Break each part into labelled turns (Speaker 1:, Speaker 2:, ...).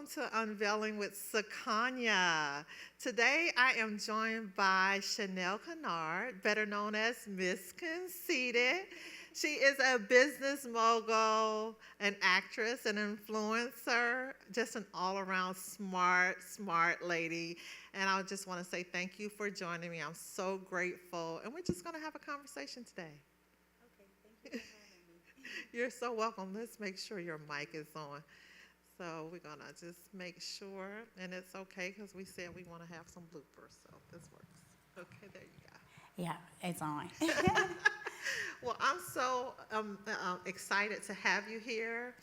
Speaker 1: welcome to Unveiling with Sakonja. Today I am joined by Shaunell Kennard, better known as Miss Conceited. She is a business mogul, an actress, an influencer, just an all-around smart lady. And I just want to say thank you for joining me. I'm so grateful. And we're just going to have a conversation today.
Speaker 2: Okay, thank you for having me.
Speaker 1: You're so welcome. Let's make sure your mic is on. So we're going to just make sure, and it's okay because we said we want to have some bloopers, so this works. Okay, there you go.
Speaker 2: Yeah, it's on.
Speaker 1: Well, I'm so excited to have you here.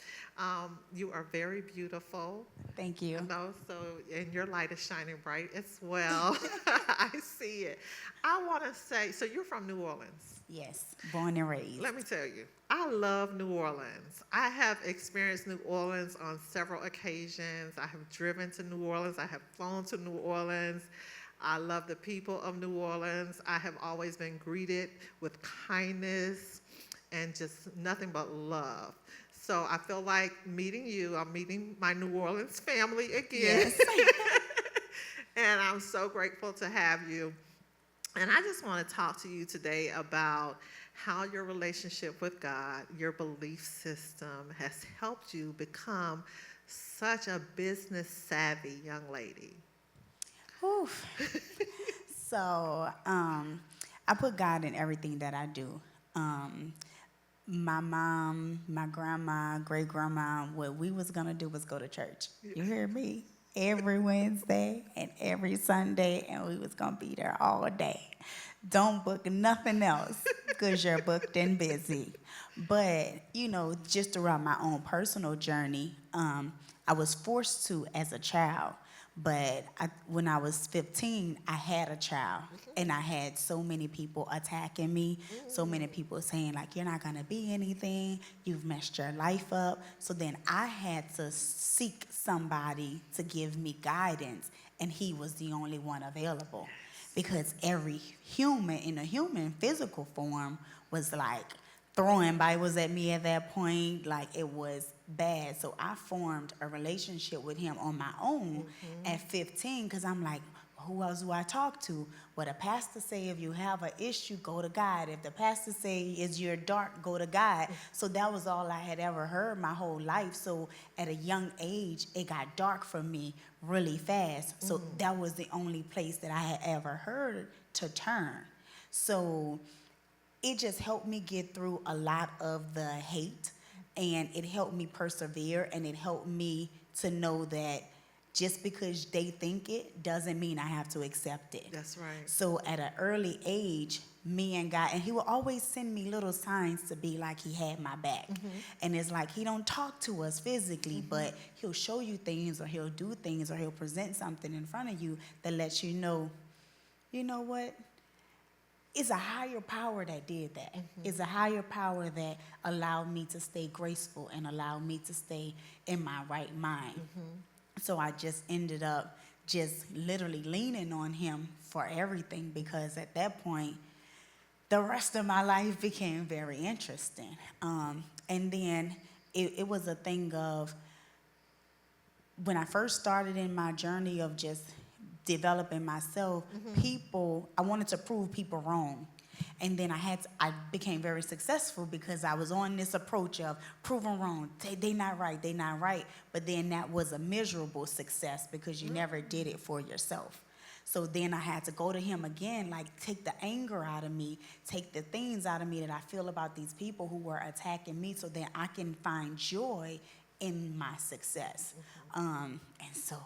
Speaker 1: You are very beautiful.
Speaker 2: Thank you.
Speaker 1: You know, so, and your light is shining bright as well. I see it. I want to say, so you're from New Orleans.
Speaker 2: Yes, born and raised.
Speaker 1: Let me tell you, I love New Orleans. I have experienced New Orleans on several occasions. I have driven to New Orleans. I have flown to New Orleans. I love the people of New Orleans. I have always been greeted with kindness and just nothing but love. So I feel like meeting you, I'm meeting my New Orleans family again.
Speaker 2: Yes.
Speaker 1: And I'm so grateful to have you. And I just want to talk to you today about how your relationship with God, your belief system, has helped you become such a business savvy young lady.
Speaker 2: Whew. So, I put God in everything that I do. My mom, my grandma, great grandma, what we was gonna do was go to church. You hear me? Every Wednesday and every Sunday, and we was gonna be there all day. Don't book nothing else because you're booked and busy. But, you know, just throughout my own personal journey, I was forced to as a child. But when I was 15, I had a child, and I had so many people attacking me, so many people saying, like, you're not going to be anything, you've messed your life up. So then I had to seek somebody to give me guidance, and he was the only one available. Because every human, in a human physical form, was like throwing Bibles at me at that point, like it was bad. So I formed a relationship with him on my own at 15 because I'm like, who else do I talk to? Well, the pastor say if you have an issue, go to God. If the pastor say is you're dark, go to God. So that was all I had ever heard my whole life. So at a young age, it got dark for me really fast. So that was the only place that I had ever heard to turn. So it just helped me get through a lot of the hate, and it helped me persevere, and it helped me to know that just because they think it doesn't mean I have to accept it.
Speaker 1: That's right.
Speaker 2: So at an early age, me and God, and he would always send me little signs to be like he had my back. And it's like he don't talk to us physically, but he'll show you things, or he'll do things, or he'll present something in front of you that lets you know what? It's a higher power that did that. It's a higher power that allowed me to stay graceful and allowed me to stay in my right mind. So I just ended up just literally leaning on him for everything, because at that point, the rest of my life became very interesting. And then it was a thing of, when I first started in my journey of just developing myself, I wanted to prove people wrong. And then I became very successful because I was on this approach of proving wrong. They not right. But then that was a miserable success because you never did it for yourself. So then I had to go to him again, like take the anger out of me, take the things out of me that I feel about these people who were attacking me, so that I can find joy in my success. And so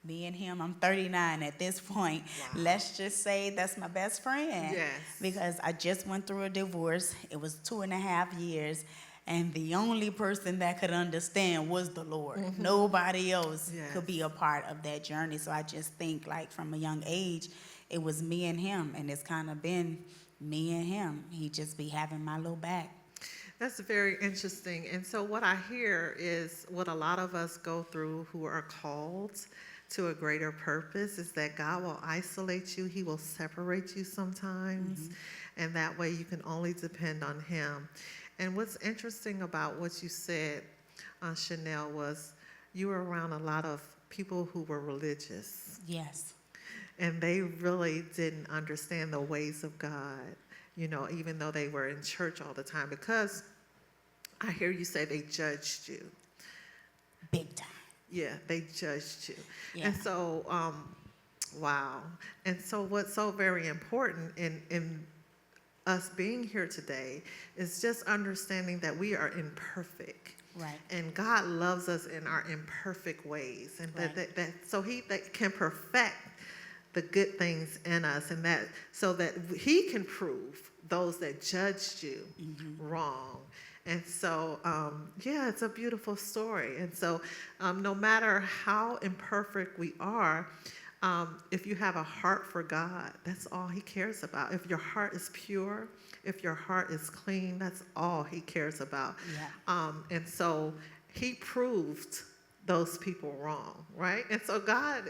Speaker 2: me and him, I'm 39 at this point.
Speaker 1: Wow.
Speaker 2: Let's just say that's my best friend.
Speaker 1: Yes.
Speaker 2: Because I just went through a divorce. It was 2.5 years. And the only person that could understand was the Lord. Nobody else could be a part of that journey. So I just think, like, from a young age, it was me and him. And it's kind of been me and him. He just be having my little back.
Speaker 1: That's very interesting. And so what I hear is what a lot of us go through who are called to a greater purpose is that God will isolate you. He will separate you sometimes. And that way you can only depend on him. And what's interesting about what you said, Shaunell, was you were around a lot of people who were religious,
Speaker 2: Yes.
Speaker 1: and they really didn't understand the ways of God, even though they were in church all the time, because I hear you say they judged you.
Speaker 2: Big time.
Speaker 1: Yeah, they judged you.
Speaker 2: Yeah.
Speaker 1: And so, wow. And so what's so very important in us being here today is just understanding that we are imperfect.
Speaker 2: Right.
Speaker 1: And God loves us in our imperfect ways. And
Speaker 2: Right.
Speaker 1: so he that can perfect the good things in us, and that so that he can prove those that judged you wrong. And so, yeah, it's a beautiful story. And so, no matter how imperfect we are, if you have a heart for God, that's all he cares about. If your heart is pure, if your heart is clean, that's all he cares about.
Speaker 2: Yeah.
Speaker 1: And so he proved those people wrong, right? And so God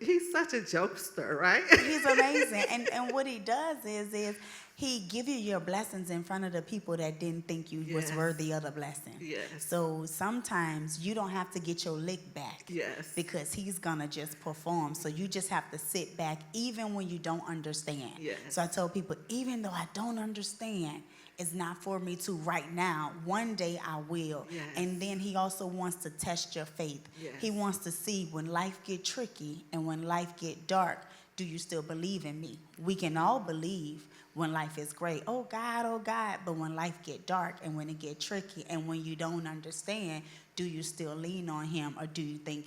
Speaker 1: he's such a jokester, right?
Speaker 2: He's amazing. And what he does is he give you your blessings in front of the people that didn't think you was
Speaker 1: Yes.
Speaker 2: worthy of the blessing.
Speaker 1: Yes.
Speaker 2: So sometimes you don't have to get your lick back.
Speaker 1: Yes.
Speaker 2: Because he's gonna just perform. So you just have to sit back even when you don't understand.
Speaker 1: Yes.
Speaker 2: So I told people, even though I don't understand, it's not for me to right now. One day I will.
Speaker 1: Yes.
Speaker 2: And then he also wants to test your faith.
Speaker 1: Yes.
Speaker 2: He wants to see when life get tricky and when life get dark, do you still believe in me? We can all believe when life is great. Oh God, but when life get dark and when it get tricky and when you don't understand, do you still lean on him, or do you think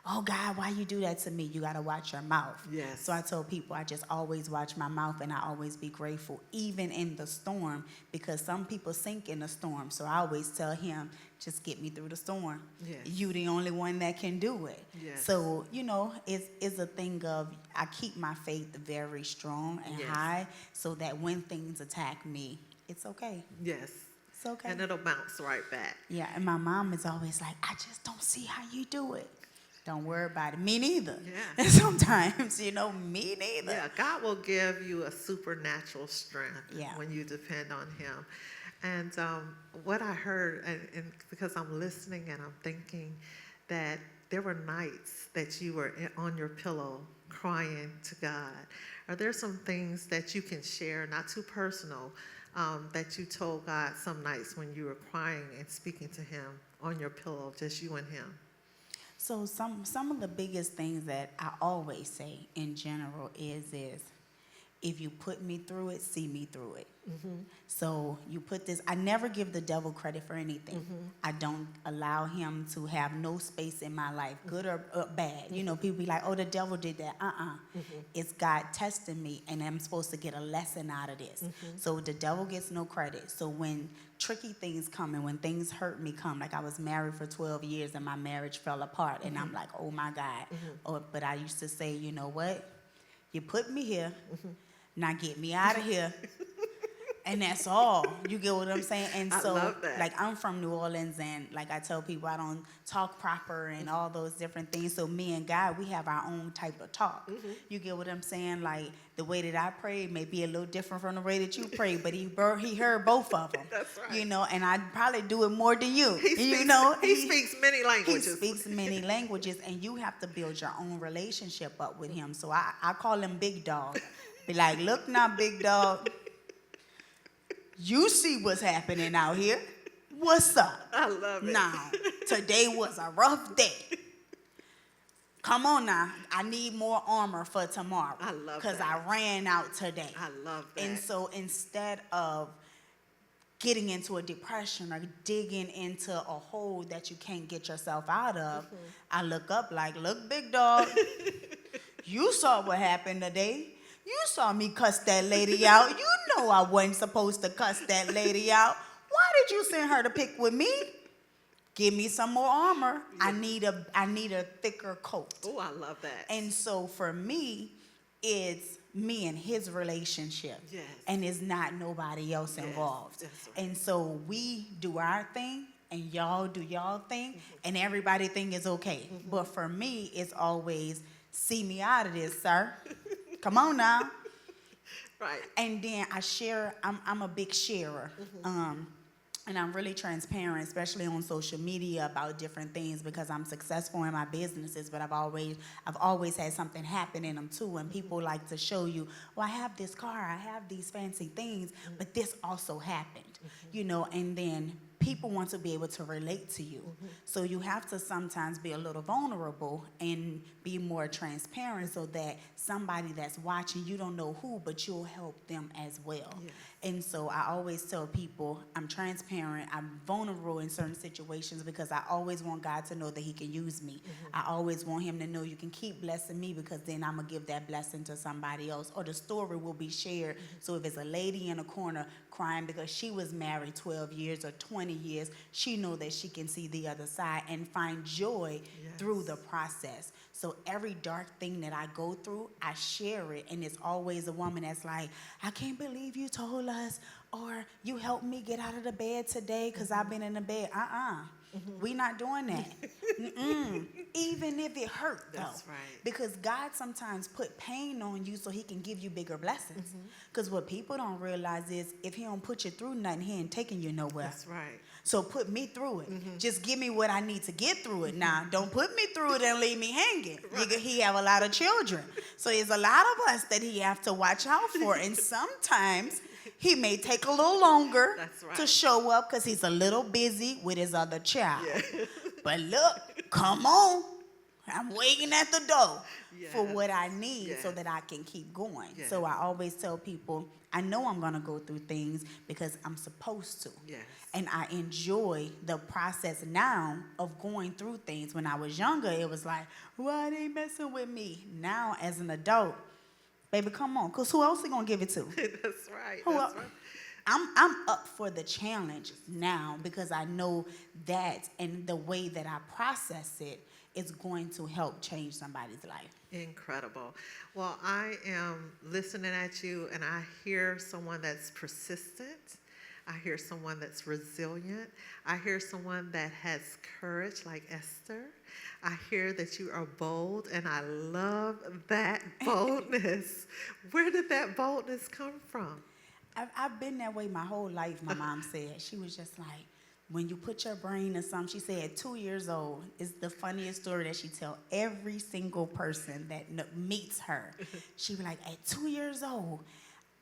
Speaker 2: oh God, why you do that to me? You got to watch your mouth.
Speaker 1: Yes.
Speaker 2: So I told people I just always watch my mouth, and I always be grateful, even in the storm, because some people sink in the storm. So I always tell him, just get me through the storm.
Speaker 1: Yes.
Speaker 2: You the only one that can do it.
Speaker 1: Yes.
Speaker 2: So, it's a thing of I keep my faith very strong and
Speaker 1: Yes.
Speaker 2: high, so that when things attack me, it's okay.
Speaker 1: Yes.
Speaker 2: It's okay.
Speaker 1: And it'll bounce right back.
Speaker 2: Yeah, and my mom is always like, I just don't see how you do it. Don't worry about it. Me neither.
Speaker 1: Yeah.
Speaker 2: And sometimes, me neither.
Speaker 1: Yeah, God will give you a supernatural strength
Speaker 2: Yeah.
Speaker 1: when you depend on him. And what I heard, and because I'm listening and I'm thinking that there were nights that you were on your pillow crying to God. Are there some things that you can share, not too personal, that you told God some nights when you were crying and speaking to him on your pillow, just you and him?
Speaker 2: So some of the biggest things that I always say in general is if you put me through it, see me through it.
Speaker 1: Mm-hmm.
Speaker 2: So you put this, I never give the devil credit for anything.
Speaker 1: Mm-hmm.
Speaker 2: I don't allow him to have no space in my life, good or bad.
Speaker 1: Mm-hmm.
Speaker 2: People be like, oh, the devil did that.
Speaker 1: Mm-hmm.
Speaker 2: It's God testing me, and I'm supposed to get a lesson out of this.
Speaker 1: Mm-hmm.
Speaker 2: So the devil gets no credit. So when tricky things come and when things hurt me come, like I was married for 12 years and my marriage fell apart, and I'm like, oh my God. But I used to say, you know what? You put me here, now get me out of here. And that's all. You get what I'm saying? And
Speaker 1: I
Speaker 2: so,
Speaker 1: love that.
Speaker 2: like, I'm from New Orleans, and like I tell people, I don't talk proper and all those different things. So me and God, we have our own type of talk. You get what I'm saying? Like, the way that I pray may be a little different from the way that you pray, but he heard both of them.
Speaker 1: That's right.
Speaker 2: And I probably do it more than you.
Speaker 1: He speaks many languages.
Speaker 2: He speaks many languages, and you have to build your own relationship up with him. So I call him Big Dog. Be like, look now, Big Dog. You see what's happening out here. What's up?
Speaker 1: I love it.
Speaker 2: Now, today was a rough day. Come on now. I need more armor for tomorrow.
Speaker 1: I love that.
Speaker 2: Because I ran out today.
Speaker 1: I love that.
Speaker 2: And so instead of getting into a depression or digging into a hole that you can't get yourself out of, I look up like, look, Big Dog, you saw what happened today. You saw me cuss that lady out. You know I wasn't supposed to cuss that lady out. Why did you send her to pick with me? Give me some more armor. Yeah. I need a thicker coat.
Speaker 1: Oh, I love that.
Speaker 2: And so for me, it's me and his relationship.
Speaker 1: Yes.
Speaker 2: And it's not nobody else involved.
Speaker 1: That's right.
Speaker 2: And so we do our thing and y'all do y'all thing and everybody think is okay. But for me, it's always see me out of this, sir. Come on now.
Speaker 1: Right.
Speaker 2: And then I share, I'm a big sharer. and I'm really transparent, especially on social media, about different things because I'm successful in my businesses, but I've always had something happen in them too. And people like to show you, well, I have this car, I have these fancy things, but this also happened, and then people want to be able to relate to you. So you have to sometimes be a little vulnerable and be more transparent so that somebody that's watching, you don't know who, but you'll help them as well.
Speaker 1: Yes.
Speaker 2: And so I always tell people I'm transparent, I'm vulnerable in certain situations because I always want God to know that he can use me. I always want him to know you can keep blessing me because then I'm going to give that blessing to somebody else, or the story will be shared. So if it's a lady in a corner crying because she was married 12 years or 20 years, she know that she can see the other side and find joy through the process. So every dark thing that I go through, I share it. And it's always a woman that's like, I can't believe you told us, or you helped me get out of the bed today because I've been in the bed. We not doing that. Even if it hurt, though.
Speaker 1: That's right.
Speaker 2: Because God sometimes put pain on you so he can give you bigger blessings. Because what people don't realize is if he don't put you through nothing, he ain't taking you nowhere.
Speaker 1: That's right.
Speaker 2: So put me through it. Just give me what I need to get through it. Now, don't put me through it and leave me hanging.
Speaker 1: Right.
Speaker 2: He have a lot of children. So there's a lot of us that he have to watch out for. And sometimes he may take a little longer
Speaker 1: That's right.
Speaker 2: to show up because he's a little busy with his other child.
Speaker 1: Yeah.
Speaker 2: But look, come on. I'm waiting at the door for
Speaker 1: Yes.
Speaker 2: what I need so
Speaker 1: Yes.
Speaker 2: that I can keep going.
Speaker 1: Yes.
Speaker 2: So I always tell people, I know I'm going to go through things because I'm supposed to.
Speaker 1: Yes.
Speaker 2: And I enjoy the process now of going through things. When I was younger, it was like, why they messing with me? Now, as an adult, baby, come on, because who else are going to give it to?
Speaker 1: That's right.
Speaker 2: Who
Speaker 1: That's
Speaker 2: el-
Speaker 1: right.
Speaker 2: I'm up for the challenge now because I know that, and the way that I process it is going to help change somebody's life.
Speaker 1: Incredible. Well, I am listening at you, and I hear someone that's persistent. I hear someone that's resilient. I hear someone that has courage like Esther. I hear that you are bold, and I love that boldness. Where did that boldness come from?
Speaker 2: I've been that way my whole life, my mom said. She was just like, when you put your brain in something, she said at 2 years old, it's the funniest story that she tell every single person that meets her. She be like, at 2 years old,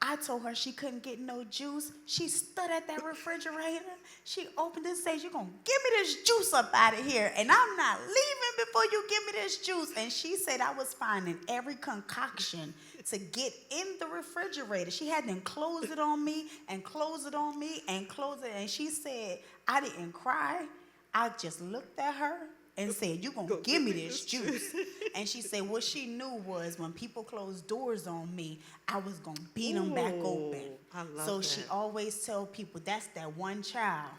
Speaker 2: I told her she couldn't get no juice. She stood at that refrigerator. She opened it and said, you're going to give me this juice up out of here, and I'm not leaving before you give me this juice. And she said I was finding every concoction to get in the refrigerator. She had to close it on me and close it on me and close it. And she said, I didn't cry. I just looked at her and said, you're going to give me this juice. And she said what she knew was when people closed doors on me, I was going to beat them back open.
Speaker 1: I love
Speaker 2: so
Speaker 1: that.
Speaker 2: she always tell people that's that one child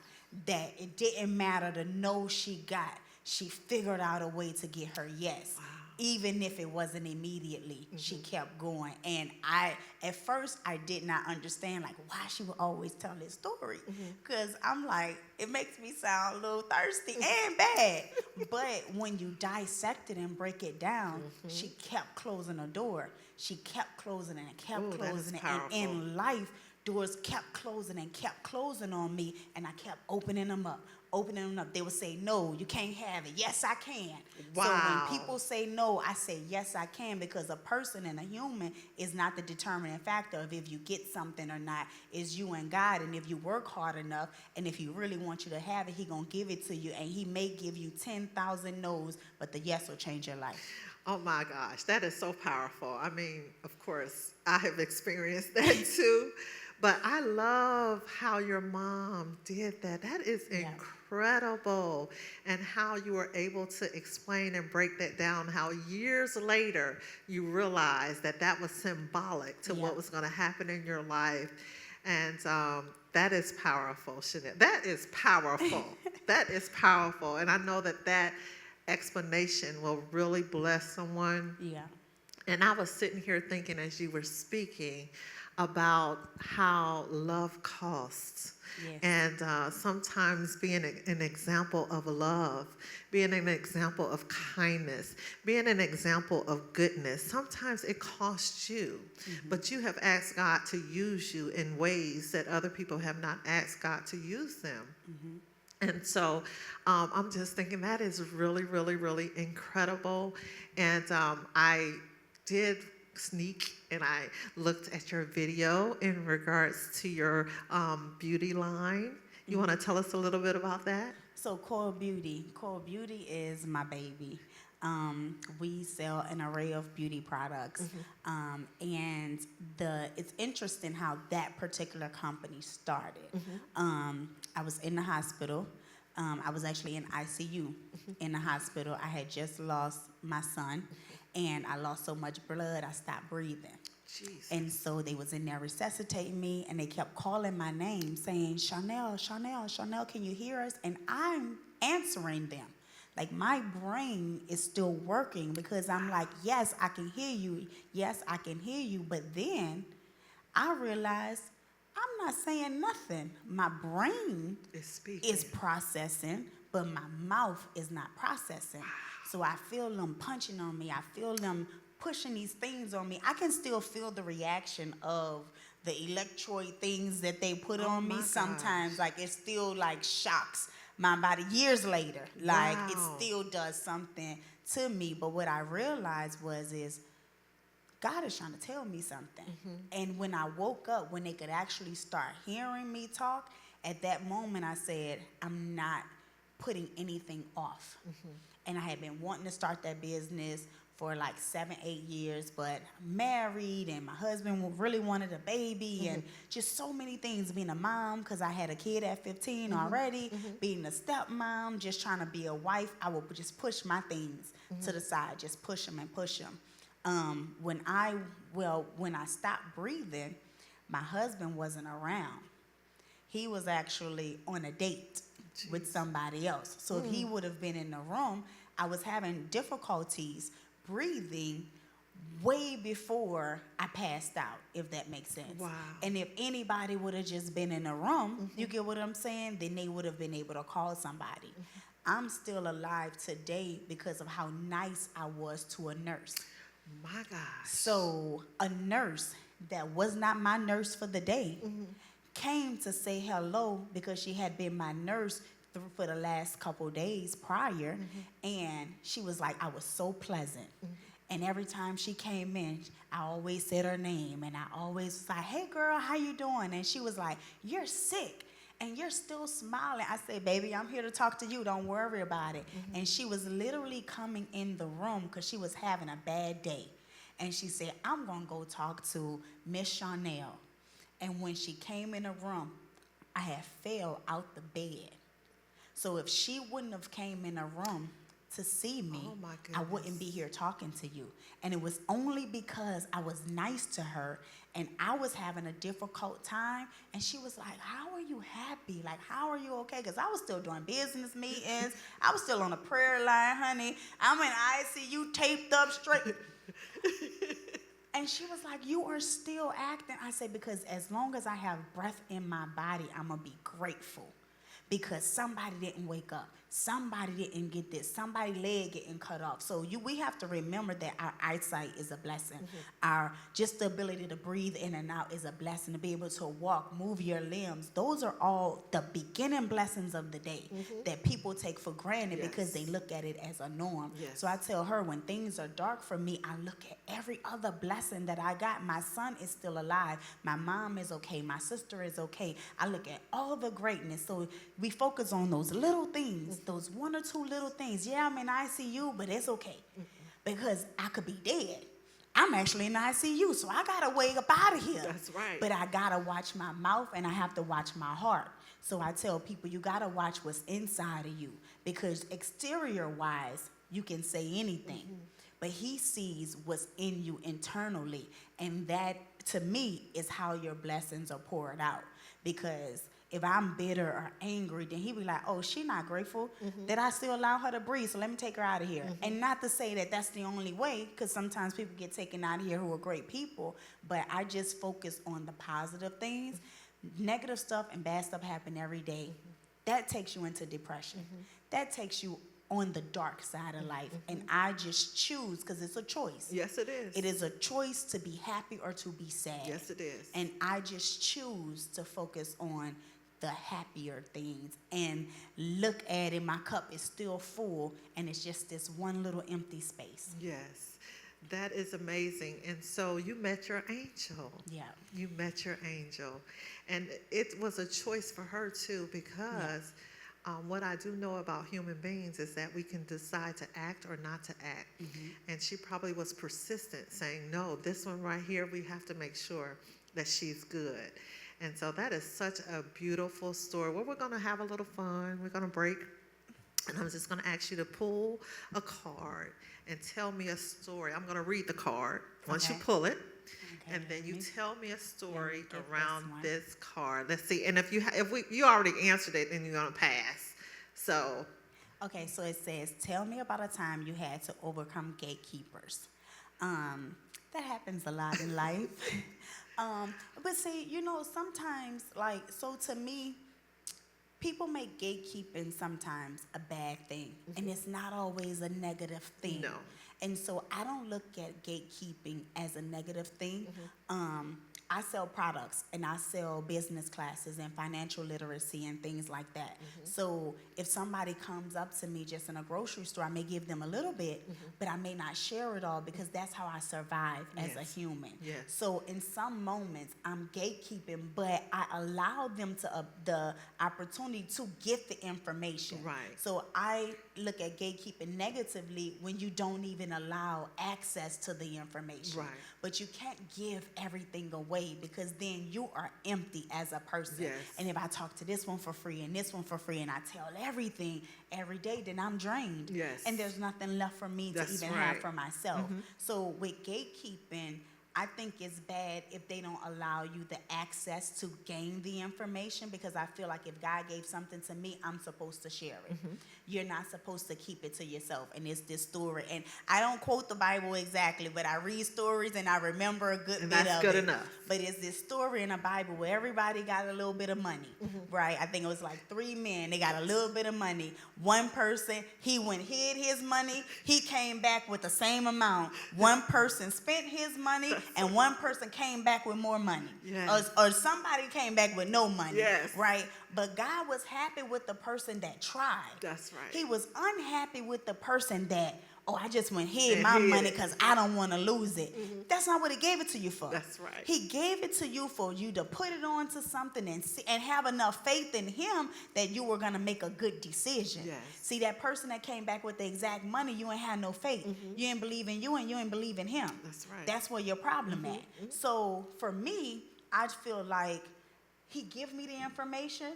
Speaker 2: that it didn't matter the no she got. She figured out a way to get her yes.
Speaker 1: Wow.
Speaker 2: Even if it wasn't immediately, she kept going. And at first, I did not understand, like, why she would always tell this story. Because I'm like, it makes me sound a little thirsty and bad. But when you dissect it and break it down, she kept closing a door. She kept closing it and kept
Speaker 1: Ooh, that is
Speaker 2: closing it.
Speaker 1: powerful.
Speaker 2: And in life, doors kept closing and kept closing on me, and I kept opening them up. They would say, no, you can't have it. Yes, I can.
Speaker 1: Wow.
Speaker 2: So when people say no, I say, yes, I can, because a person and a human is not the determining factor of if you get something or not. It's you and God, and if you work hard enough, and if he really wants you to have it, he going to give it to you, and he may give you 10,000 no's, but the yes will change your life.
Speaker 1: Oh my gosh, that is so powerful. I mean, of course, I have experienced that too. But I love how your mom did that. That is incredible. And how you were able to explain and break that down, how years later you realized that that was symbolic to what was going to happen in your life. And that is powerful, Shaunell. That is powerful. That is powerful. And I know that that explanation will really bless someone.
Speaker 2: Yeah.
Speaker 1: And I was sitting here thinking as you were speaking about how love costs.
Speaker 2: Yes.
Speaker 1: And sometimes being an example of love, being an example of kindness, being an example of goodness, sometimes it costs you. But you have asked God to use you in ways that other people have not asked God to use them. And so I'm just thinking that is really, really, really incredible. And I did sneak and I looked at your video in regards to your beauty line. You want to tell us a little bit about that?
Speaker 2: So Core Beauty is my baby. We sell an array of beauty products, and it's interesting how that particular company started. I was in the hospital. I was actually in ICU in the hospital. I had just lost my son, and I lost so much blood I stopped breathing.
Speaker 1: Jeez.
Speaker 2: And so they was in there resuscitating me, and they kept calling my name, saying, Shaunell, Shaunell, Shaunell, can you hear us? And I'm answering them. Like, my brain is still working because I'm like, yes, I can hear you. Yes, I can hear you. But then I realized I'm not saying nothing. My brain is processing, but my mouth is not processing. So I feel them punching on me. I feel them pushing these things on me. I can still feel the reaction of the electrode things that they put on me sometimes. Like, it still like shocks my body years later. Like, it still does something to me. But what I realized is God is trying to tell me something. And when I woke up, when they could actually start hearing me talk, at that moment I said, I'm not putting anything off. And I had been wanting to start that business for like 7, 8 years, but married, and my husband really wanted a baby, and just so many things. Being a mom, because I had a kid at 15 already, being a stepmom, just trying to be a wife, I would just push my things to the side, just push them and push them. When I stopped breathing, my husband wasn't around. He was actually on a date with somebody else. So if he would have been in the room, I was having difficulties breathing way before I passed out, if that makes sense.
Speaker 1: Wow.
Speaker 2: And if anybody would have just been in the room, you get what I'm saying, then they would have been able to call somebody. I'm still alive today because of how nice I was to a nurse.
Speaker 1: My gosh.
Speaker 2: So a nurse that was not my nurse for the day came to say hello because she had been my nurse for the last couple days prior, and she was like, I was so pleasant. And every time she came in, I always said her name, and I always was like, hey girl, how you doing? And she was like, you're sick and you're still smiling. I said, baby, I'm here to talk to you, don't worry about it. And she was literally coming in the room because she was having a bad day, and she said, I'm gonna go talk to Miss Shaunell. And when she came in the room, I had fell out the bed. So if she wouldn't have came in a room to see me, I wouldn't be here talking to you. And it was only because I was nice to her, and I was having a difficult time, and she was like, how are you happy? Like, how are you okay? Because I was still doing business meetings. I was still on the prayer line, honey. I'm in ICU, taped up straight. And she was like, you are still acting. I said, because as long as I have breath in my body, I'm going to be grateful. Because somebody didn't wake up. Somebody didn't get this. Somebody's leg getting cut off. So we have to remember that our eyesight is a blessing. Our just the ability to breathe in and out is a blessing. To be able to walk, move your limbs. Those are all the beginning blessings of the day that people take for granted because they look at it as a norm. So I tell her, when things are dark for me, I look at every other blessing that I got. My son is still alive. My mom is okay. My sister is okay. I look at all the greatness. So we focus on those little things, those 1 or 2 little things. Yeah, I'm in ICU, but it's okay because I could be dead. I'm actually in ICU, so I got to wake up out of here.
Speaker 1: That's right.
Speaker 2: But I got to watch my mouth, and I have to watch my heart. So I tell people, you got to watch what's inside of you, because exterior-wise, you can say anything. But he sees what's in you internally, and that, to me, is how your blessings are poured out. Because if I'm bitter or angry, then he be like, oh, she not grateful that I still allow her to breathe, so let me take her out of here. And not to say that that's the only way, because sometimes people get taken out of here who are great people, but I just focus on the positive things. Negative stuff and bad stuff happen every day. That takes you into depression. That takes you on the dark side of life. And I just choose, because it's a choice.
Speaker 1: Yes, it is.
Speaker 2: It is a choice to be happy or to be sad.
Speaker 1: Yes, it is.
Speaker 2: And I just choose to focus on the happier things and look at it, my cup is still full, and it's just this one little empty space.
Speaker 1: Yes, that is amazing. And so you met your angel.
Speaker 2: Yeah.
Speaker 1: You met your angel. And it was a choice for her too, because what I do know about human beings is that we can decide to act or not to act. And she probably was persistent, saying, no, this one right here, we have to make sure that she's good. And so that is such a beautiful story. Well, we're going to have a little fun. We're going to break. And I'm just going to ask you to pull a card and tell me a story. I'm going to read the card once you pull it. Okay, and then you tell me a story around this card. Let's see. And if you already answered it, then you're going to pass. So.
Speaker 2: Okay, so it says, tell me about a time you had to overcome gatekeepers. That happens a lot in life. But see, sometimes, so to me, people make gatekeeping sometimes a bad thing, and it's not always a negative thing.
Speaker 1: No.
Speaker 2: And so I don't look at gatekeeping as a negative thing. I sell products, and I sell business classes and financial literacy and things like that. So if somebody comes up to me just in a grocery store, I may give them a little bit, but I may not share it all, because that's how I survive as a human.
Speaker 1: Yes.
Speaker 2: So in some moments, I'm gatekeeping, but I allow them to the opportunity to get the information.
Speaker 1: Right.
Speaker 2: So I look at gatekeeping negatively when you don't even allow access to the information.
Speaker 1: Right.
Speaker 2: But you can't give everything away, because then you are empty as a person.
Speaker 1: Yes.
Speaker 2: And if I talk to this one for free and this one for free and I tell everything every day, then I'm drained.
Speaker 1: Yes.
Speaker 2: And there's nothing left for me to even have for myself. So with gatekeeping, I think it's bad if they don't allow you the access to gain the information, because I feel like if God gave something to me, I'm supposed to share it. You're not supposed to keep it to yourself. And it's this story. And I don't quote the Bible exactly, but I read stories and I remember a good bit of it.
Speaker 1: And that's good enough.
Speaker 2: But it's this story in the Bible where everybody got a little bit of money, right? I think it was like 3 men. They got a little bit of money. One person, he went hid his money. He came back with the same amount. One person spent his money, and one person came back with more money.
Speaker 1: Yes.
Speaker 2: Or somebody came back with no money.
Speaker 1: Yes.
Speaker 2: Right? But God was happy with the person that tried.
Speaker 1: That's right.
Speaker 2: He was unhappy with the person that, I just went hid my money because I don't want to lose it. That's not what he gave it to you for.
Speaker 1: That's right.
Speaker 2: He gave it to you for you to put it onto something and have enough faith in him that you were going to make a good decision.
Speaker 1: Yes.
Speaker 2: See, that person that came back with the exact money, you ain't had no faith. You ain't believe in you, and you ain't believe in him.
Speaker 1: That's right.
Speaker 2: That's where your problem at. So for me, I feel like he give me the information,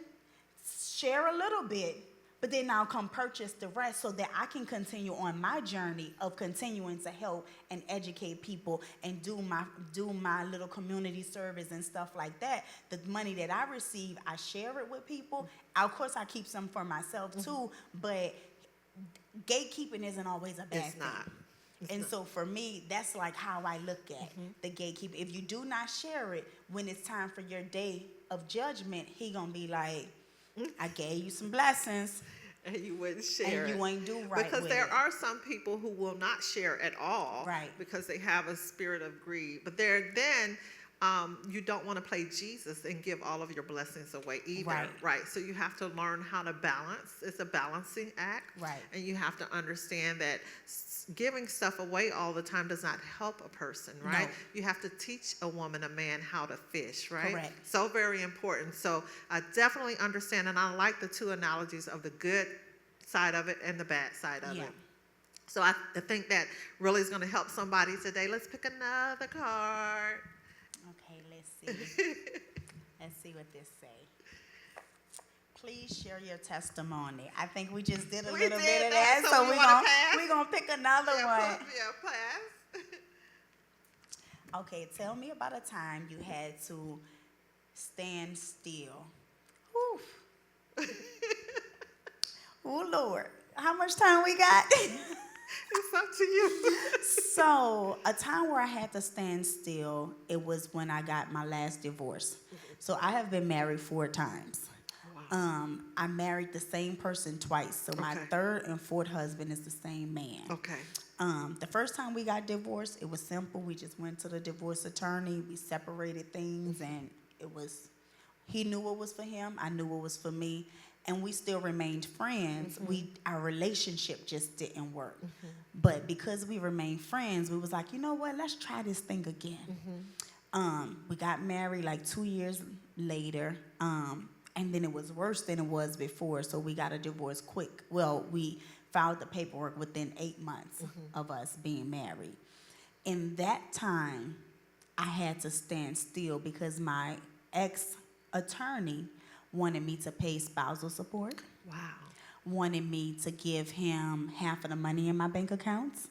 Speaker 2: share a little bit, but then I'll come purchase the rest so that I can continue on my journey of continuing to help and educate people and do my little community service and stuff like that. The money that I receive, I share it with people. Of course, I keep some for myself too, but gatekeeping isn't always a bad thing. And so for me, that's like how I look at the gatekeeper. If you do not share it, when it's time for your day of judgment, he gonna be like, I gave you some blessings.
Speaker 1: And you wouldn't share
Speaker 2: and you ain't do right
Speaker 1: because
Speaker 2: with
Speaker 1: there
Speaker 2: it.
Speaker 1: are some people who will not share at all,
Speaker 2: right?
Speaker 1: Because they have a spirit of greed. But you don't want to play Jesus and give all of your blessings away either, right? So you have to learn how to balance. It's a balancing act,
Speaker 2: right?
Speaker 1: And you have to understand that giving stuff away all the time does not help a person, right? No. You have to teach a woman, a man how to fish, right?
Speaker 2: Correct.
Speaker 1: So very important. So I definitely understand, and I like the two analogies of the good side of it and the bad side of it. So I think that really is going to help somebody today. Let's pick another card.
Speaker 2: Okay, let's see. Let's see what this say. Please share your testimony. I think we just did a little bit of that, so we're gonna pick another one.
Speaker 1: Pass.
Speaker 2: Okay, tell me about a time you had to stand still. Whew. Oh, Lord. How much time we got?
Speaker 1: It's up to you.
Speaker 2: So, a time where I had to stand still, it was when I got my last divorce. So, I have been married 4 times.
Speaker 1: Wow.
Speaker 2: I married the same person twice. So, my
Speaker 1: Okay.
Speaker 2: 3rd and 4th husband is the same man.
Speaker 1: Okay.
Speaker 2: The first time we got divorced, it was simple. We just went to the divorce attorney. We separated things, and it was, he knew what was for him. I knew what was for me. And we still remained friends. Our relationship just didn't work. But because we remained friends, we was like, you know what? Let's try this thing again. We got married like 2 years later. And then it was worse than it was before. So we got a divorce quick. Well, we filed the paperwork within 8 months of us being married. In that time, I had to stand still because my ex-attorney wanted me to pay spousal support,
Speaker 1: Wow.
Speaker 2: wanted me to give him half of the money in my bank accounts,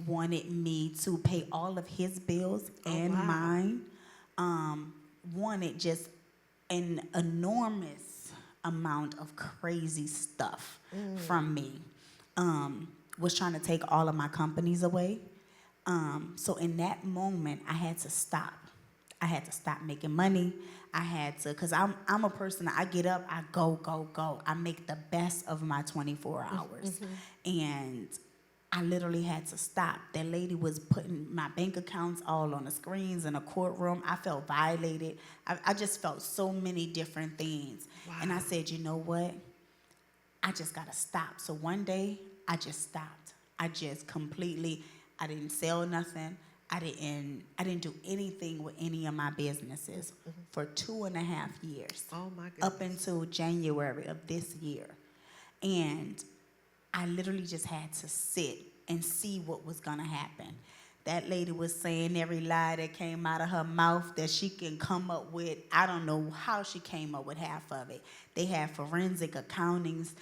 Speaker 2: wanted me to pay all of his bills and
Speaker 1: wow.
Speaker 2: mine, wanted just an enormous amount of crazy stuff from me, was trying to take all of my companies away. So in that moment, I had to stop. I had to stop making money. I had to, because I'm a person, I get up, I go. I make the best of my 24 hours. And I literally had to stop. That lady was putting my bank accounts all on the screens in a courtroom. I felt violated. I just felt so many different things.
Speaker 1: Wow.
Speaker 2: And I said, you know what? I just got to stop. So one day, I just stopped. I just completely, I didn't sell nothing. I didn't do anything with any of my businesses for 2.5 years.
Speaker 1: Oh my goodness.
Speaker 2: Up until January of this year. And I literally just had to sit and see what was gonna happen. That lady was saying every lie that came out of her mouth that she can come up with. I don't know how she came up with half of it. They had forensic accountings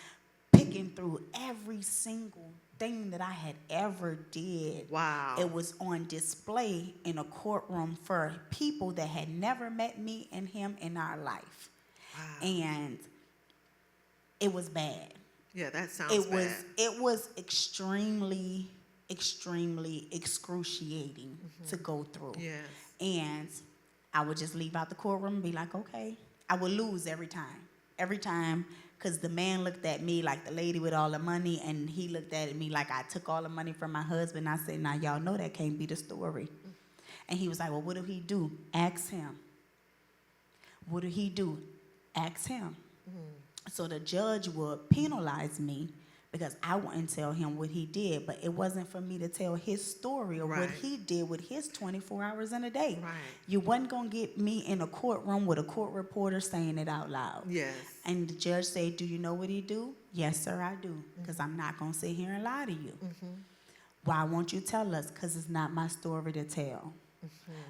Speaker 2: picking through every single thing that I had ever did.
Speaker 1: Wow.
Speaker 2: It was on display in a courtroom for people that had never met me and him in our life.
Speaker 1: Wow.
Speaker 2: And it was bad.
Speaker 1: Yeah, that sounds bad.
Speaker 2: It was extremely excruciating to go through.
Speaker 1: Yes.
Speaker 2: And I would just leave out the courtroom and be like, okay. I would lose every time, because the man looked at me like the lady with all the money, and he looked at me like I took all the money from my husband. I said, now y'all know that can't be the story. And he was like, well, what did he do? Ask him. What did he do? Ask him. So the judge would penalize me because I wouldn't tell him what he did, but it wasn't for me to tell his story or what he did with his 24 hours in a day.
Speaker 1: Right.
Speaker 2: You wasn't going to get me in a courtroom with a court reporter saying it out loud.
Speaker 1: Yes.
Speaker 2: And the judge said, do you know what he do? Yes, sir, I do, because I'm not going to sit here and lie to you. Why won't you tell us? Because it's not my story to tell.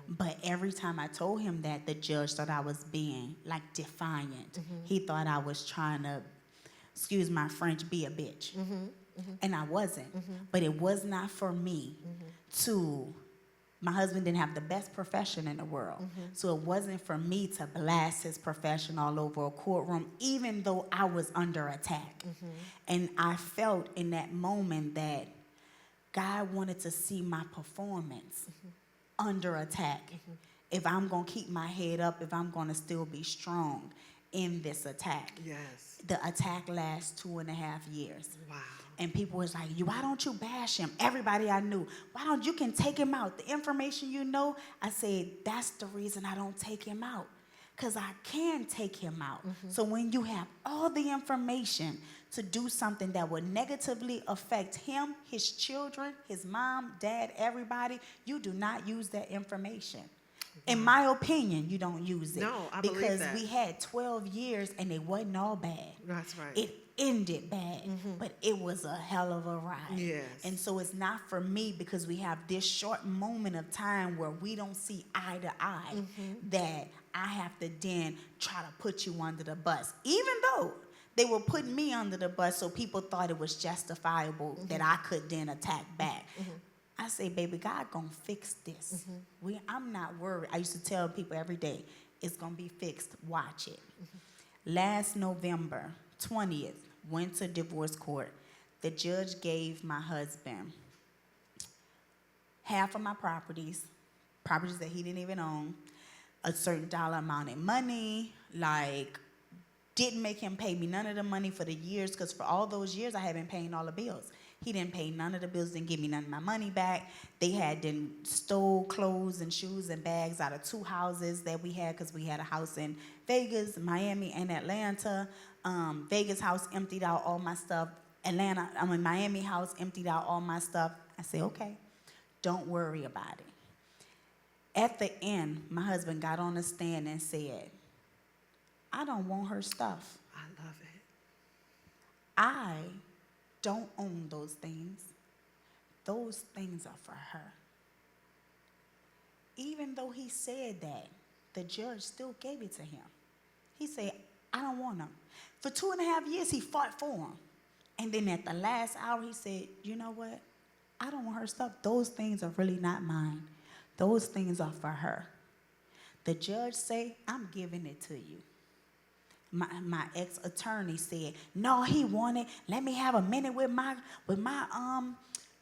Speaker 2: But every time I told him that, the judge thought I was being, like, defiant. He thought I was trying to, excuse my French, be a bitch. And I wasn't. But it was not for me to, my husband didn't have the best profession in the world. So it wasn't for me to blast his profession all over a courtroom, even though I was under attack. And I felt in that moment that God wanted to see my performance under attack. If I'm going to keep my head up, if I'm going to still be strong in this attack.
Speaker 1: Yes.
Speaker 2: The attack lasts 2.5 years.
Speaker 1: Wow.
Speaker 2: And people was like, why don't you bash him? Everybody I knew, why don't you can take him out? The information you know, I said, that's the reason I don't take him out. Because I can take him out. So when you have all the information to do something that would negatively affect him, his children, his mom, dad, everybody, you do not use that information. In my opinion, you don't use it.
Speaker 1: No, I believe
Speaker 2: because
Speaker 1: that.
Speaker 2: we had 12 years and it wasn't all bad.
Speaker 1: That's right.
Speaker 2: It ended bad, but it was a hell of a ride.
Speaker 1: Yes.
Speaker 2: And so it's not for me, because we have this short moment of time where we don't see eye to eye, that I have to then try to put you under the bus. Even though they were putting me under the bus, so people thought it was justifiable that I could then attack back. I say, baby, God gonna fix this. I'm not worried. I used to tell people every day, it's gonna be fixed. Watch it. Last November 20th, went to divorce court. The judge gave my husband half of my properties that he didn't even own, a certain dollar amount in money, like didn't make him pay me none of the money for the years, because for all those years I had been paying all the bills. He didn't pay none of the bills, didn't give me none of my money back. They had then stole clothes and shoes and bags out of 2 houses that we had, because we had a house in Vegas, Miami, and Atlanta. Vegas house emptied out all my stuff. Miami house emptied out all my stuff. I said, okay, don't worry about it. At the end, my husband got on the stand and said, I don't want her stuff.
Speaker 1: I love it.
Speaker 2: I don't own those things. Those things are for her. Even though he said that, the judge still gave it to him. He said, I don't want them. For 2.5 years, he fought for them. And then at the last hour, he said, you know what? I don't want her stuff. Those things are really not mine. Those things are for her. The judge say, I'm giving it to you. My ex-attorney said, no, he wanted, let me have a minute with my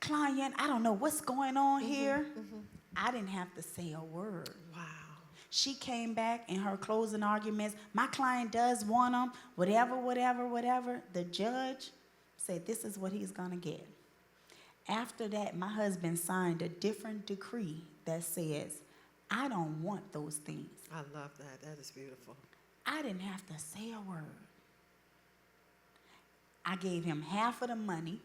Speaker 2: client. I don't know what's going on here. I didn't have to say a word.
Speaker 1: Wow.
Speaker 2: She came back in her closing arguments. My client does want them, whatever. The judge said, this is what he's going to get. After that, my husband signed a different decree that says, I don't want those things.
Speaker 1: I love that. That is beautiful.
Speaker 2: I didn't have to say a word. I gave him half of the money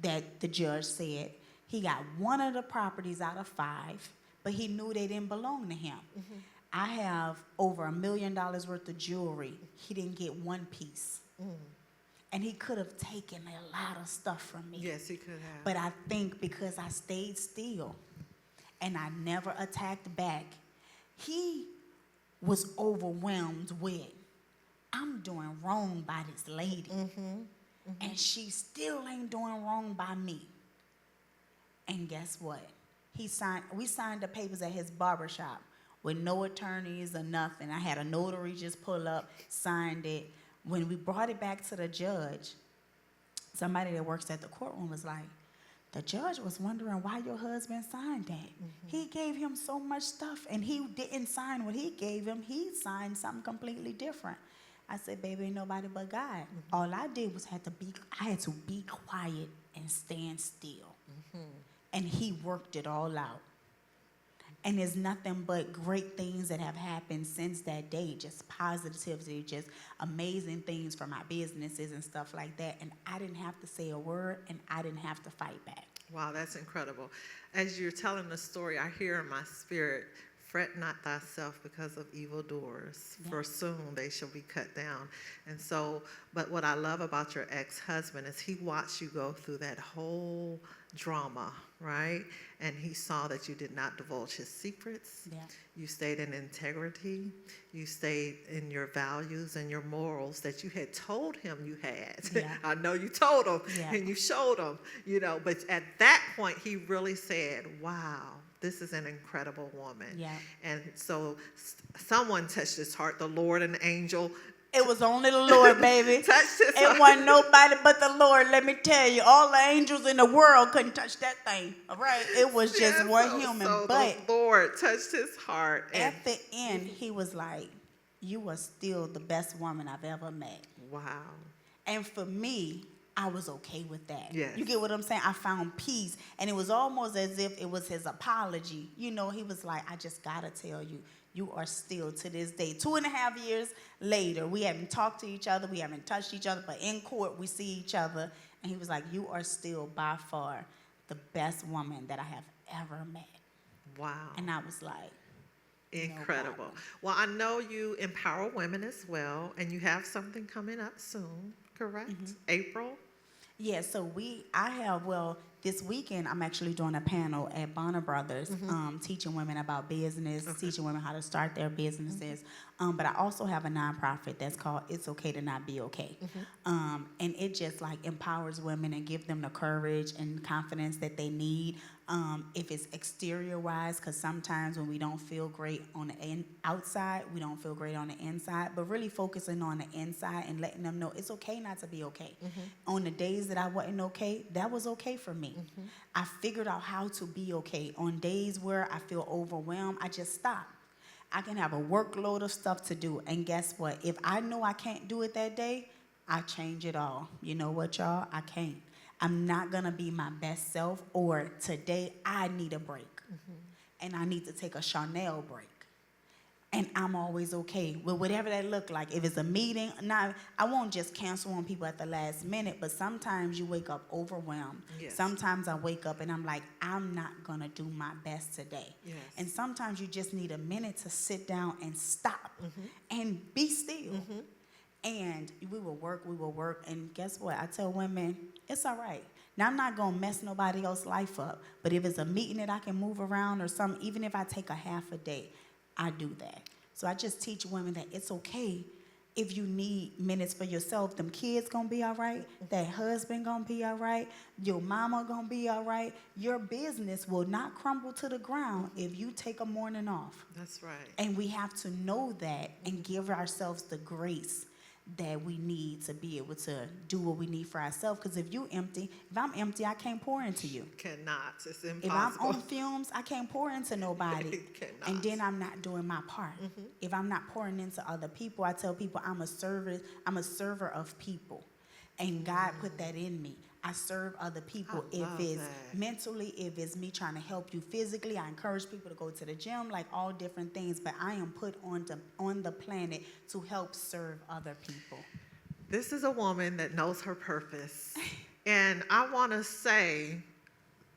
Speaker 2: that the judge said. He got 1 of the properties out of 5, but he knew they didn't belong to him. I have over $1 million worth of jewelry. He didn't get 1 piece. And he could have taken a lot of stuff from me.
Speaker 1: Yes, he could have.
Speaker 2: But I think because I stayed still and I never attacked back, he was overwhelmed with, I'm doing wrong by this lady. And she still ain't doing wrong by me. And guess what? We signed the papers at his barbershop with no attorneys or nothing. I had a notary just pull up, signed it. When we brought it back to the judge, somebody that works at the courtroom was like, the judge was wondering why your husband signed that. He gave him so much stuff, and he didn't sign what he gave him. He signed something completely different. I said, baby, ain't nobody but God. All I did was I had to be quiet and stand still. And he worked it all out. And there's nothing but great things that have happened since that day, just positivity, just amazing things for my businesses and stuff like that. And I didn't have to say a word, and I didn't have to fight back.
Speaker 1: Wow, that's incredible. As you're telling the story, I hear in my spirit, fret not thyself because of evildoers, for soon they shall be cut down. And so, but what I love about your ex-husband is he watched you go through that whole drama, right? And he saw that you did not divulge his secrets.
Speaker 2: Yeah.
Speaker 1: You stayed in integrity. You stayed in your values and your morals that you had told him you had.
Speaker 2: Yeah.
Speaker 1: I know you told him
Speaker 2: Yeah.
Speaker 1: and you showed him, but at that point he really said, wow, this is an incredible woman.
Speaker 2: Yeah.
Speaker 1: And so someone touched his heart, the Lord, an angel.
Speaker 2: It was only the Lord, baby.
Speaker 1: Touched his heart.
Speaker 2: It wasn't nobody but the Lord, let me tell you. All the angels in the world couldn't touch that thing, all right? It was just one human.
Speaker 1: So
Speaker 2: but
Speaker 1: the Lord touched his heart. And
Speaker 2: at the end, he was like, you are still the best woman I've ever met.
Speaker 1: wow.
Speaker 2: And for me, I was okay with that.
Speaker 1: Yes.
Speaker 2: You get what I'm saying? I found peace. And it was almost as if it was his apology. He was like, I just got to tell you, you are still to this day. 2.5 years later, we haven't talked to each other. We haven't touched each other. But in court, we see each other. And he was like, you are still by far the best woman that I have ever met.
Speaker 1: Wow.
Speaker 2: And I was like,
Speaker 1: incredible.
Speaker 2: No,
Speaker 1: well, I know you empower women as well, and you have something coming up soon, correct? April?
Speaker 2: yeah, so this weekend I'm actually doing a panel at Bonner Brothers, teaching women about business, teaching women how to start their businesses. But I also have a nonprofit that's called It's Okay to Not Be Okay. And it just like empowers women and give them the courage and confidence that they need If it's exterior-wise, because sometimes when we don't feel great on the outside, we don't feel great on the inside. But really focusing on the inside and letting them know it's okay not to be okay. On the days that I wasn't okay, that was okay for me. I figured out how to be okay. On days where I feel overwhelmed, I just stop. I can have a workload of stuff to do. And guess what? If I know I can't do it that day, I change it all. You know what, y'all? I can't. I'm not going to be my best self, or today I need a break. And I need to take a Shaunell break. And I'm always okay with whatever that look like. If it's a meeting, now I won't just cancel on people at the last minute, but sometimes you wake up overwhelmed.
Speaker 1: Yes.
Speaker 2: Sometimes I wake up and I'm like, I'm not going to do my best today.
Speaker 1: Yes.
Speaker 2: And sometimes you just need a minute to sit down and stop and be still. And we will work, and guess what? I tell women, it's all right. Now, I'm not going to mess nobody else's life up, but if it's a meeting that I can move around or something, even if I take a half a day, I do that. So I just teach women that it's okay if you need minutes for yourself. Them kids going to be all right. That husband going to be all right. Your mama going to be all right. Your business will not crumble to the ground if you take a morning off.
Speaker 1: That's right.
Speaker 2: And we have to know that and give ourselves the grace that we need to be able to do what we need for ourselves. Because if I'm empty, I can't pour into you.
Speaker 1: Cannot. It's impossible.
Speaker 2: If I'm on fumes, I can't pour into nobody.
Speaker 1: Cannot.
Speaker 2: And then I'm not doing my part. If I'm not pouring into other people, I tell people I'm a server of people. And God put that in me. I serve other people.
Speaker 1: I
Speaker 2: If
Speaker 1: love
Speaker 2: it's
Speaker 1: that.
Speaker 2: mentally, if it's me trying to help you physically, I encourage people to go to the gym, like all different things. But I am put on the planet to help serve other people.
Speaker 1: This is a woman that knows her purpose. And I want to say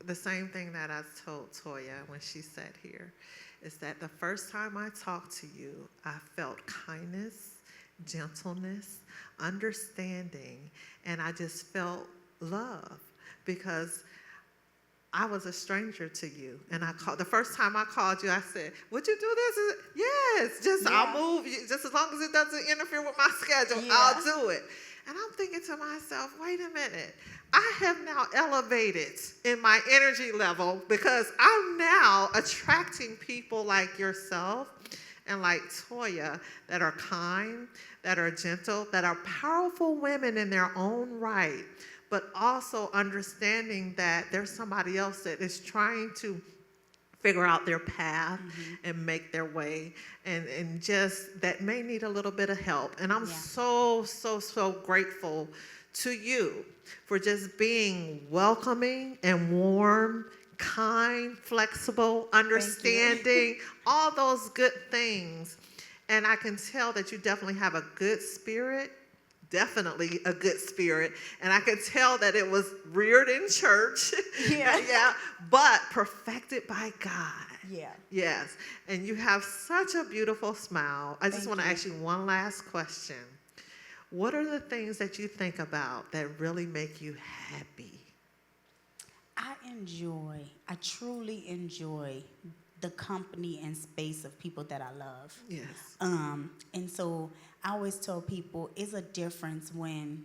Speaker 1: the same thing that I told Toya when she sat here, is that the first time I talked to you, I felt kindness, gentleness, understanding, and I just felt love, because I was a stranger to you. And the first time I called you, I said, would you do this? Yes, I'll move you, just as long as it doesn't interfere with my schedule, I'll do it. And I'm thinking to myself, wait a minute, I have now elevated in my energy level, because I'm now attracting people like yourself and like Toya that are kind, that are gentle, that are powerful women in their own right, but also understanding that there's somebody else that is trying to figure out their path and make their way, and just that may need a little bit of help. And I'm so grateful to you for just being welcoming and warm, kind, flexible, understanding, all those good things. And I can tell that you definitely have a good spirit. Definitely a good spirit. And I could tell that it was reared in church. But perfected by God. Yes. And you have such a beautiful smile. I just want to ask you one last question. What are the things that you think about that really make you happy?
Speaker 2: I truly enjoy the company and space of people that I love.
Speaker 1: Yes.
Speaker 2: And so I always tell people it's a difference when,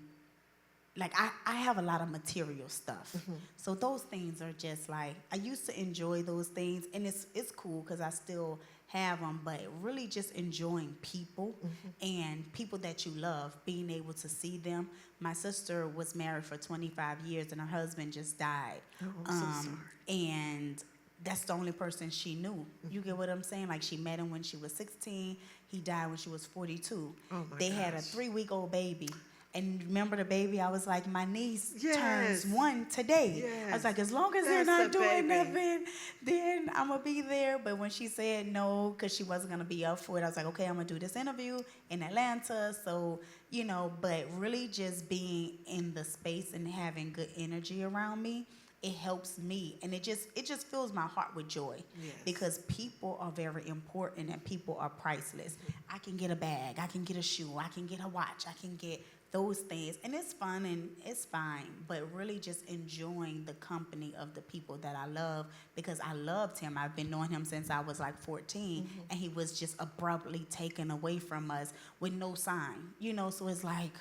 Speaker 2: like, I have a lot of material stuff. So those things are just like, I used to enjoy those things, and it's cool because I still have them, but really just enjoying people and people that you love, being able to see them. My sister was married for 25 years and her husband just died.
Speaker 1: Oh, I'm so sorry.
Speaker 2: And that's the only person she knew. You get what I'm saying? Like, she met him when she was 16. He died when she was 42.
Speaker 1: Oh my
Speaker 2: They had a 3-week-old baby. And remember the baby? I was like, my niece turns 1 today. I was like, as long as they're not doing nothing, then I'm going to be there. But when she said no, because she wasn't going to be up for it, I was like, okay, I'm going to do this interview in Atlanta. So, you know, but really just being in the space and having good energy around me, it helps me, and it just fills my heart with joy. Because people are very important and people are priceless. I can get a bag, I can get a shoe, I can get a watch, I can get those things, and it's fun and it's fine, but really just enjoying the company of the people that I love, because I loved him. I've been knowing him since I was like 14, and he was just abruptly taken away from us with no sign, you know. So it's like,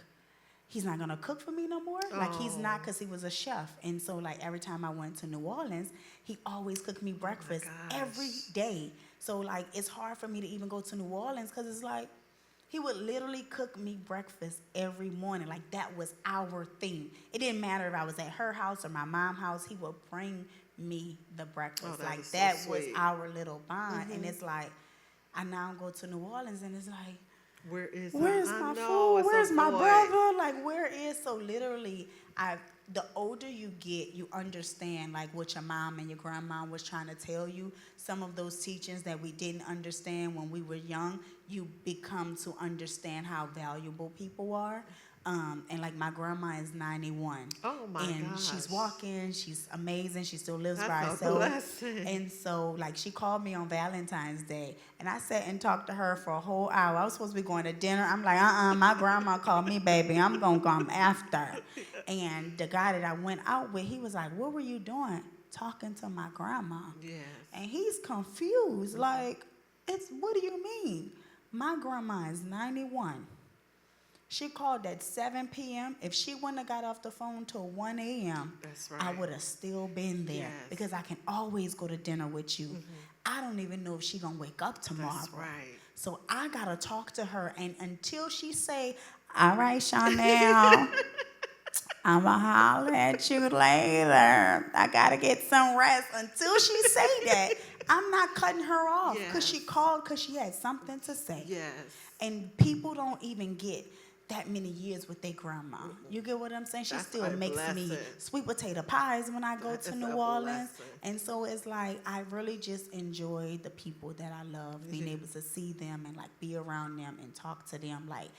Speaker 2: he's not gonna cook for me no more. Like he's
Speaker 1: Oh,
Speaker 2: not, because he was a chef, and so like every time I went to New Orleans, he always cooked me breakfast every
Speaker 1: gosh.
Speaker 2: day. So like it's hard for me to even go to New Orleans because it's like he would literally cook me breakfast every morning. Like that was our thing. It didn't matter if I was at her house or my mom's house. He would bring me the breakfast.
Speaker 1: Oh, that
Speaker 2: Like
Speaker 1: is so
Speaker 2: that was
Speaker 1: sweet.
Speaker 2: our little bond. And it's like I now go to New Orleans and it's like,
Speaker 1: Where is
Speaker 2: where's
Speaker 1: I
Speaker 2: my
Speaker 1: know
Speaker 2: food?
Speaker 1: it's
Speaker 2: Where's
Speaker 1: a
Speaker 2: my
Speaker 1: void.
Speaker 2: brother? Like, where is? So literally, the older you get, you understand like what your mom and your grandma was trying to tell you. Some of those teachings that we didn't understand when we were young, you become to understand how valuable people are. And like my grandma is 91,
Speaker 1: Oh my
Speaker 2: and
Speaker 1: gosh.
Speaker 2: she's walking. She's amazing. She still lives by
Speaker 1: That's a
Speaker 2: herself.
Speaker 1: blessing.
Speaker 2: And so, like, she called me on Valentine's Day, and I sat and talked to her for a whole hour. I was supposed to be going to dinner. I'm like, my grandma called me, baby. I'm going to come after. And the guy that I went out with, he was like, what were you doing? Talking to my grandma.
Speaker 1: Yes.
Speaker 2: And he's confused. Like, what do you mean? My grandma is 91. She called at 7 p.m. If she wouldn't have got off the phone till 1 a.m.,
Speaker 1: That's right.
Speaker 2: I would have still been there.
Speaker 1: Yes.
Speaker 2: Because I can always go to dinner with you. I don't even know if she's going to wake up tomorrow.
Speaker 1: That's right.
Speaker 2: So I got to talk to her. And until she say, all right, Shaunell, I'm going to holler at you later. I got to get some rest. Until she say that, I'm not cutting her off. Because she
Speaker 1: Yes.
Speaker 2: called because she had something to say.
Speaker 1: Yes.
Speaker 2: And people don't even get that many years with their grandma. You get what I'm saying? She
Speaker 1: That's
Speaker 2: still
Speaker 1: a
Speaker 2: makes me
Speaker 1: blessing.
Speaker 2: sweet potato pies when I go
Speaker 1: That
Speaker 2: to
Speaker 1: is
Speaker 2: New
Speaker 1: a
Speaker 2: Orleans.
Speaker 1: blessing.
Speaker 2: And so it's like I really just enjoy the people that I love, being able to see them and like be around them and talk to them. Like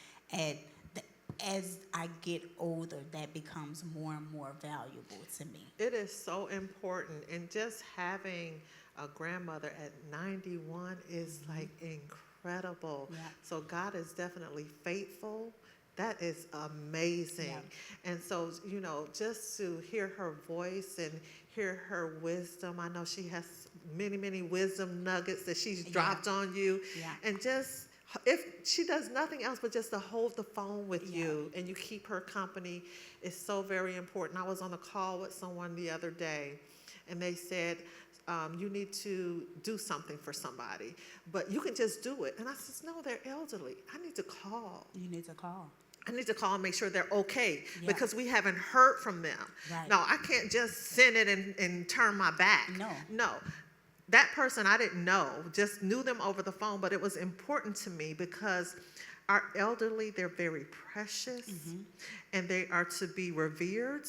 Speaker 2: as I get older, that becomes more and more valuable to me.
Speaker 1: It is so important. And just having a grandmother at 91 is like incredible.
Speaker 2: Yeah.
Speaker 1: So God is definitely faithful. That is amazing.
Speaker 2: Yeah.
Speaker 1: And so, just to hear her voice and hear her wisdom, I know she has many, many wisdom nuggets that she's dropped on you.
Speaker 2: Yeah.
Speaker 1: And just, if she does nothing else but just to hold the phone with you and you keep her company is so very important. I was on a call with someone the other day and they said, you need to do something for somebody, but you can just do it. And I said, no, they're elderly. I need to call.
Speaker 2: You need to call.
Speaker 1: I need to call and make sure they're okay
Speaker 2: Yeah.
Speaker 1: because we haven't heard from them.
Speaker 2: Right.
Speaker 1: No, I can't just send it and turn my back. No. That person I didn't know, just knew them over the phone, but it was important to me because our elderly, they're very precious and they are to be revered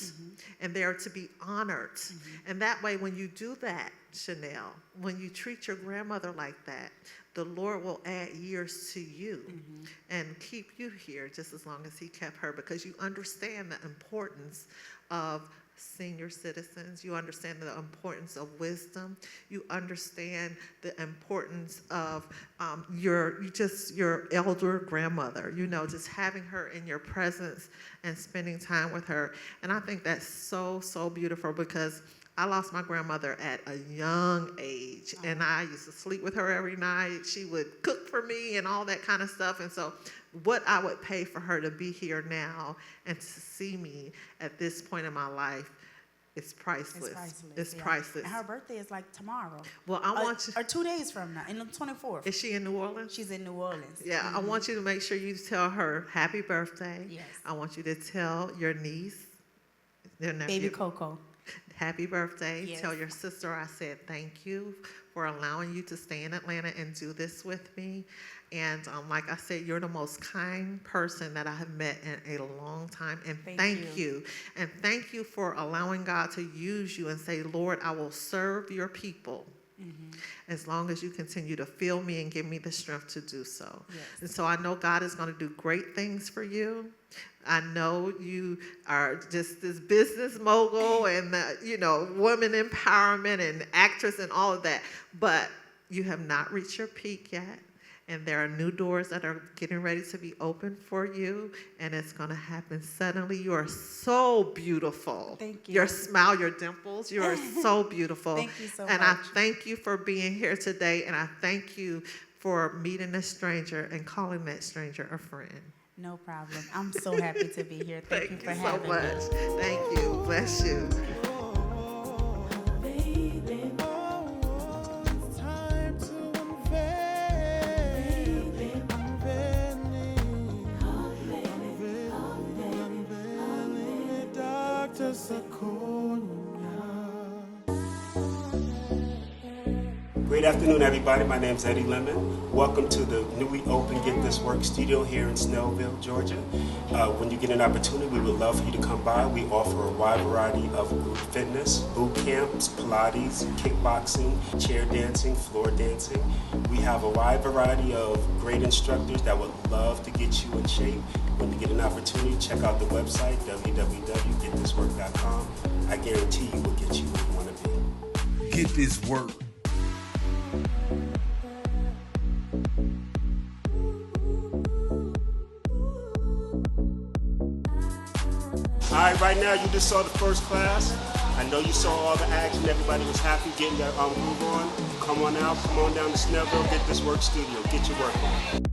Speaker 1: and they are to be honored. And that way, when you do that, Shaunell, when you treat your grandmother like that, the Lord will add years to you and keep you here just as long as he kept her because you understand the importance of senior citizens. You understand the importance of wisdom. You understand the importance of your elder grandmother, just having her in your presence and spending time with her. And I think that's so, so beautiful because I lost my grandmother at a young age, and I used to sleep with her every night. She would cook for me and all that kind of stuff. And so what I would pay for her to be here now and to see me at this point in my life is priceless. It's priceless.
Speaker 2: And her birthday is like tomorrow.
Speaker 1: Well, I want you.
Speaker 2: Or 2 days from now, in the 24th.
Speaker 1: Is she in New Orleans?
Speaker 2: She's in New Orleans.
Speaker 1: Yeah, I want you to make sure you tell her happy birthday.
Speaker 2: Yes.
Speaker 1: I want you to tell your niece, their nephew,
Speaker 2: Baby Coco.
Speaker 1: happy birthday.
Speaker 2: Yes.
Speaker 1: Tell your sister I said thank you for allowing you to stay in Atlanta and do this with me. And like I said, you're the most kind person that I have met in a long time. And thank you. And thank you for allowing God to use you and say, Lord, I will serve your people as long as you continue to fill me and give me the strength to do so.
Speaker 2: Yes.
Speaker 1: And so I know God is going to do great things for you. I know you are just this business mogul and, women empowerment and actress and all of that. But you have not reached your peak yet. And there are new doors that are getting ready to be opened for you. And it's going to happen suddenly. You are so beautiful.
Speaker 2: Thank you.
Speaker 1: Your smile, your dimples, you are so beautiful.
Speaker 2: Thank you so
Speaker 1: and
Speaker 2: much.
Speaker 1: I thank you for being here today. And I thank you for meeting a stranger and calling that stranger a friend.
Speaker 2: No problem. I'm so happy to be here. Thank you for
Speaker 1: so
Speaker 2: having
Speaker 1: much.
Speaker 2: me.
Speaker 1: Thank you. Bless you.
Speaker 3: Great afternoon, everybody. My name is Eddie Lemon. Welcome to the newly open Get This Work studio here in Snellville, Georgia. When you get an opportunity, we would love for you to come by. We offer a wide variety of group fitness, boot camps, Pilates, kickboxing, chair dancing, floor dancing. We have a wide variety of great instructors that would love to get you in shape. When you get an opportunity, check out the website, www.getthiswork.com. I guarantee you will get you where you want to be.
Speaker 4: Get this work.
Speaker 3: All right, right now you just saw the first class. I know you saw all the action. Everybody was happy getting their groove on. Come on out, come on down to Snellville, Get This Work studio. Get your work on.